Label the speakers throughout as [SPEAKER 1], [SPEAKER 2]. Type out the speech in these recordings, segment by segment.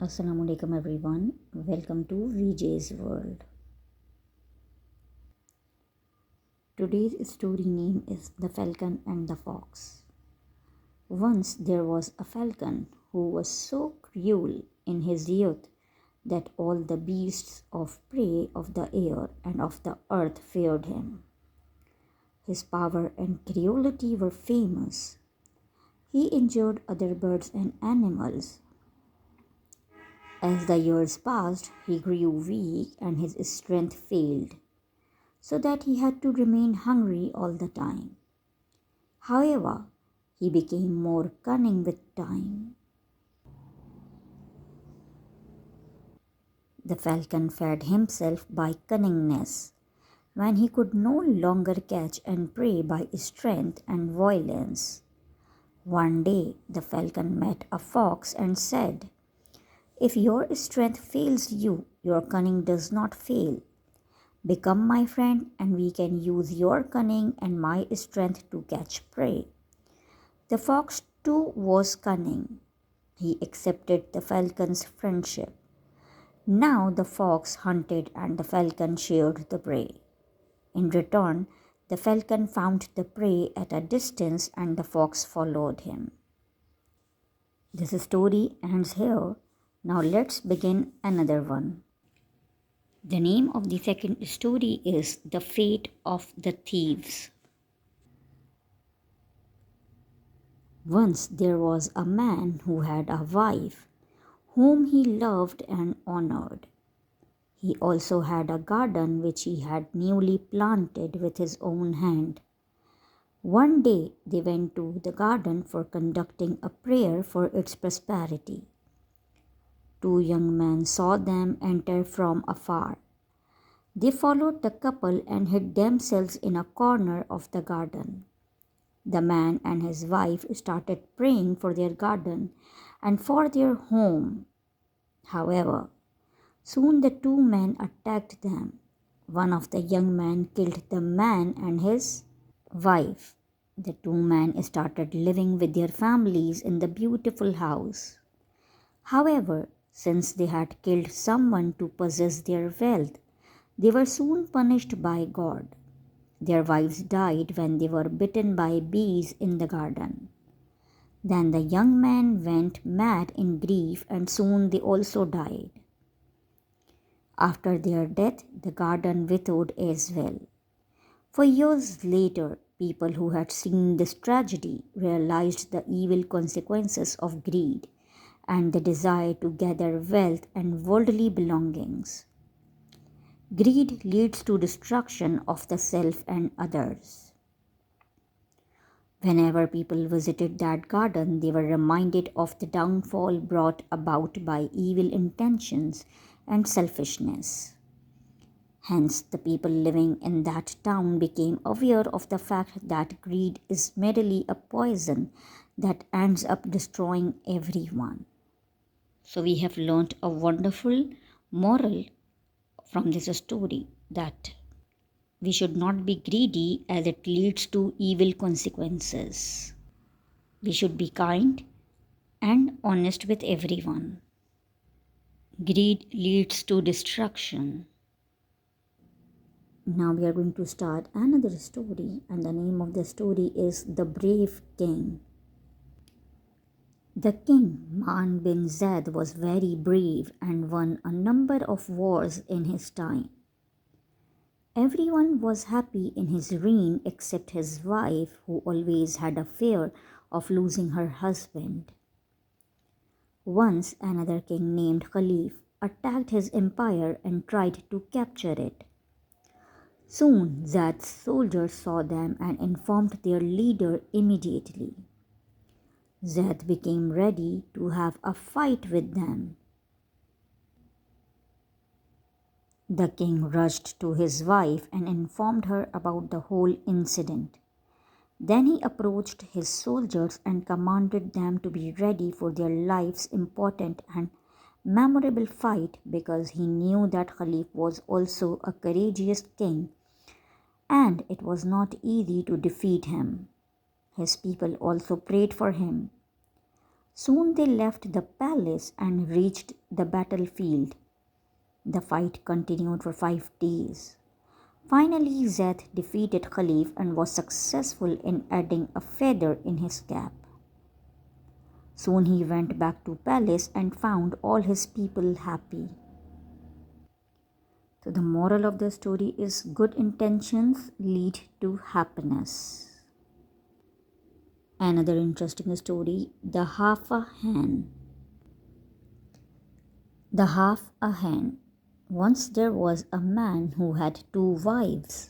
[SPEAKER 1] Assalamu alaikum everyone. Welcome to VJ's World. Today's story name is The Falcon and the Fox. Once there was a falcon who was so cruel in his youth that all the beasts of prey of the air and of the earth feared him. His power and cruelty were famous. He injured other birds and animals. As the years passed, he grew weak and his strength failed, so that he had to remain hungry all the time. However, he became more cunning with time. The falcon fed himself by cunningness. When he could no longer catch and prey by strength and violence, one day the falcon met a fox and said, "If your strength fails you, your cunning does not fail. Become my friend, and we can use your cunning and my strength to catch prey." The fox too was cunning. He accepted the falcon's friendship. Now the fox hunted and the falcon shared the prey. In return, the falcon found the prey at a distance and the fox followed him. This story ends here. Now let's begin another one. The name of the second story is The Fate of the Thieves. Once there was a man who had a wife whom he loved and honored. He also had a garden which he had newly planted with his own hand. One day they went to the garden for conducting a prayer for its prosperity. Two young men saw them enter from afar. They followed the couple and hid themselves in a corner of the garden. The man and his wife started praying for their garden and for their home. However, soon the two men attacked them. One of the young men killed the man and his wife. The two men started living with their families in the beautiful house. However, since they had killed someone to possess their wealth, they were soon punished by God. Their wives died when they were bitten by bees in the garden. Then the young man went mad in grief and soon they also died. After their death, the garden withered as well. For years later, people who had seen this tragedy realized the evil consequences of greed and the desire to gather wealth and worldly belongings. Greed leads to destruction of the self and others. Whenever people visited that garden, they were reminded of the downfall brought about by evil intentions and selfishness. Hence, the people living in that town became aware of the fact that greed is merely a poison that ends up destroying everyone. So, we have learnt a wonderful moral from this story that we should not be greedy as it leads to evil consequences. We should be kind and honest with everyone. Greed leads to destruction. Now we are going to start another story, and the name of the story is The Brave King. The king, Ma'an bin Zaid, was very brave and won a number of wars in his time. Everyone was happy in his reign except his wife, who always had a fear of losing her husband. Once another king named Khalif attacked his empire and tried to capture it. Soon Zad's soldiers saw them and informed their leader immediately. Zad became ready to have a fight with them. The king rushed to his wife and informed her about the whole incident. Then he approached his soldiers and commanded them to be ready for their life's important and memorable fight, because he knew that Khalif was also a courageous king and it was not easy to defeat him. His people also prayed for him. Soon they left the palace and reached the battlefield. The fight continued for 5 days. Finally, Zeth defeated Khalif and was successful in adding a feather in his cap. Soon he went back to palace and found all his people happy. So the moral of the story is good intentions lead to happiness. Another interesting story, the half a hen. The half a hen. Once there was a man who had 2 wives.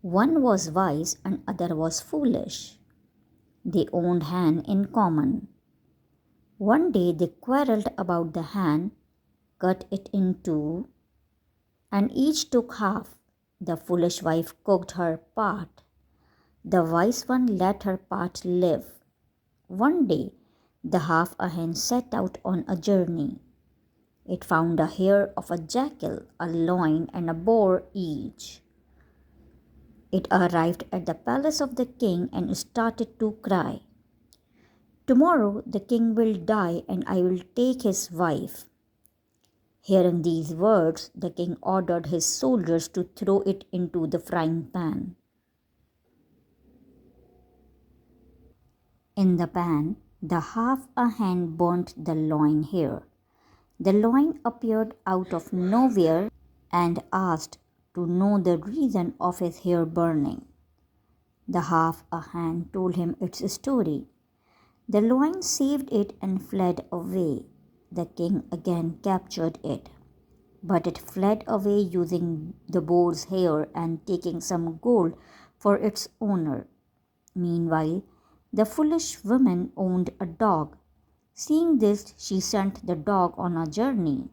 [SPEAKER 1] One was wise and other was foolish. They owned hen in common. One day they quarreled about the hen, cut it in two, and each took half. The foolish wife cooked her part. The wise one let her part live. One day the half a hen set out on a journey. It found a hair of a jackal, a loin, and a boar each. It arrived at the palace of the king and started to cry. Tomorrow the king will die and I will take his wife. Hearing these words, the king ordered his soldiers to throw it into the frying pan. In the pan, the half a hen burnt the loin hair. The loin appeared out of nowhere and asked to know the reason of his hair burning. The half a hen told him its story. The loin saved it and fled away. The king again captured it, but it fled away using the boar's hair and taking some gold for its owner. Meanwhile, the foolish woman owned a dog. Seeing this, she sent the dog on a journey.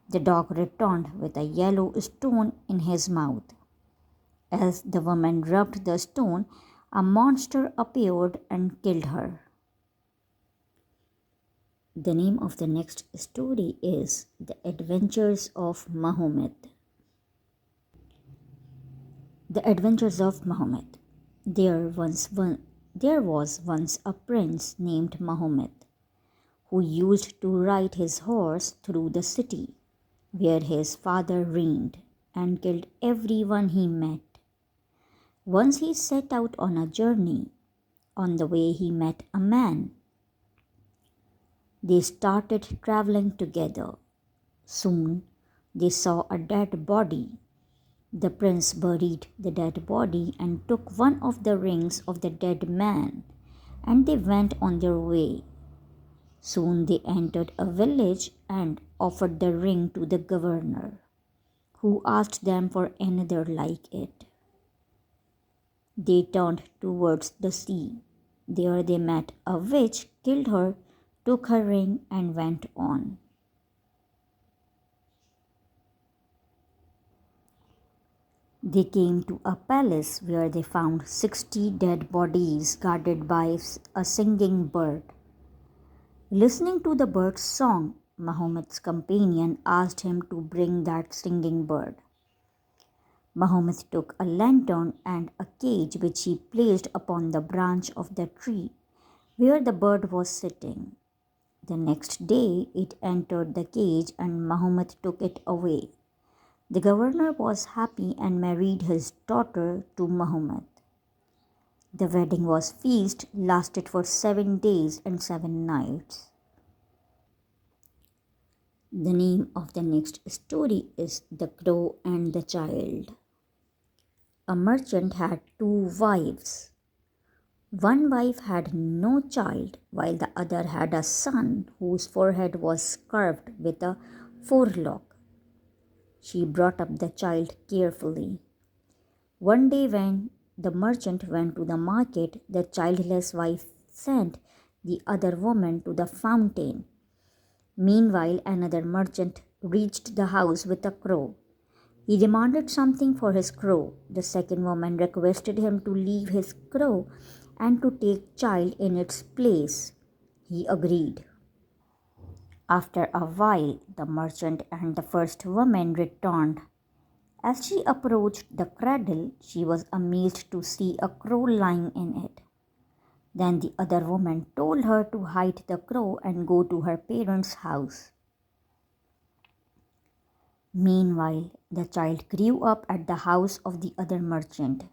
[SPEAKER 1] The dog returned with a yellow stone in his mouth. As the woman rubbed the stone, a monster appeared and killed her. The name of the next story is The Adventures of Mahomet. The Adventures of Mahomet. There was once a prince named Mahomet who used to ride his horse through the city where his father reigned and killed everyone he met. Once he set out on a journey. On the way he met a man. They started traveling together. Soon they saw a dead body. The prince buried the dead body and took one of the rings of the dead man, and they went on their way. Soon they entered a village and offered the ring to the governor, who asked them for another like it. They turned towards the sea. There they met a witch, killed her, took her ring, and went on. They came to a palace where they found 60 dead bodies guarded by a singing bird. Listening to the bird's song, Mahomet's companion asked him to bring that singing bird. Mahomet took a lantern and a cage which he placed upon the branch of the tree where the bird was sitting. The next day it entered the cage and Mahomet took it away. The governor was happy and married his daughter to Mahomet. The wedding was feast lasted for 7 days and 7 nights. The name of the next story is The Crow and the Child. A merchant had 2 wives. One wife had no child, while the other had a son whose forehead was carved with a forelock. She brought up the child carefully. One day when the merchant went to the market, the childless wife sent the other woman to the fountain. Meanwhile, another merchant reached the house with a crow. He demanded something for his crow. The second woman requested him to leave his crow and to take child in its place. He agreed. After a while, the merchant and the first woman returned. As she approached the cradle, she was amazed to see a crow lying in it. Then the other woman told her to hide the crow and go to her parents' house. Meanwhile, the child grew up at the house of the other merchant.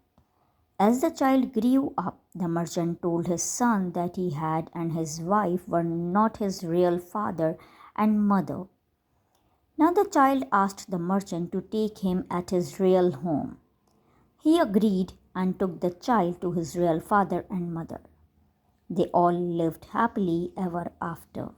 [SPEAKER 1] As the child grew up, the merchant told his son that he had and his wife were not his real father and mother. Now the child asked the merchant to take him at his real home. He agreed and took the child to his real father and mother. They all lived happily ever after.